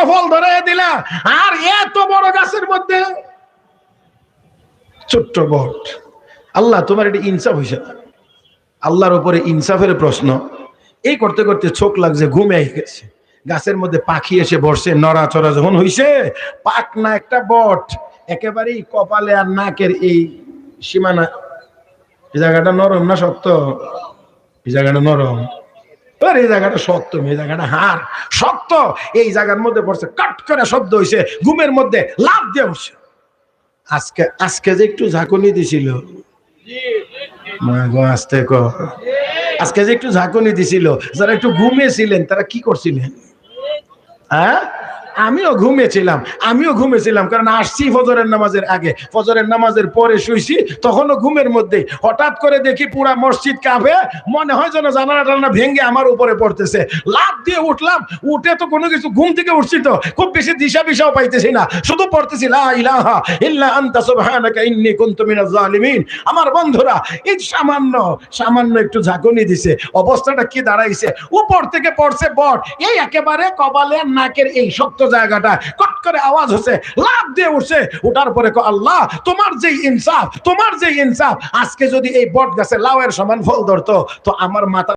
ফল ধরে দিলা, আর এত বড় গাছের মধ্যে ছোট্ট বট। আল্লাহ তোমার এটা ইনসাফ হয়েছে না? আল্লাহর উপরে ইনসাফের প্রশ্ন। এই করতে করতে চোখ লাগছে, ঘুমে গেছে। গাছের মধ্যে পাখি এসে বসে, নড়াচড়া যখন হইছে, পাক না একটা বট একেবারেই কপালে আর নাকের এই সীমানা। এই জায়গাটা নরম না শক্ত? এই জায়গাটা নরম, আর এই জায়গাটা শক্ত, এই জায়গাটা হাড় শক্ত। এই জায়গার মধ্যে পড়ছে, কাট করে শব্দ হইছে, ঘুমের মধ্যে লাফ দিয়ে উঠছে। আজকে আজকে যে একটু ঝাঁকুনি দিছিল, আজকে যে একটু ঝাঁকুনি দিছিল, যারা একটু ঘুমিয়েছিলেন তারা কি করছিলেন? হ্যাঁ, আমিও ঘুমিয়েছিলাম, কারণ আসছি ফজরের নামাজের আগে, ফজরের নামাজের পরে শুইছি, তখনও ঘুমের মধ্যে। হঠাৎ করে দেখি পুরা মসজিদ কাঁপে, মনে হয় যেন জানালা টানা ভেঙে আমার উপরে পড়তেছে। লাফ দিয়ে উঠলাম, উঠে তো কোনো কিছু, ঘুম থেকে উঠছি তো খুব বেশি দিশা বিশাও পাইতেছি না, শুধু পড়তেছি লা ইলাহা ইল্লা আনতা সুবহানাকা ইন্নী কুনতু মিনাজ জালিমিন। আমার বন্ধুরা, এই সামান্য একটু ঝাঁকুনি দিছে, অবস্থাটা কি দাঁড়াইছে? উপর থেকে পড়ছে বট, এই একেবারে কপালে নাকের এই শক্ত জায়গাটা কট করে আওয়াজ হচ্ছে, লাফ দিয়ে উঠছে। উঠার পরে আল্লাহ তোমার যে ইনসাফ, আজকে যদি এই বট গাছে লাউয়ের সমান ফল ধরতো তো আমার মাথা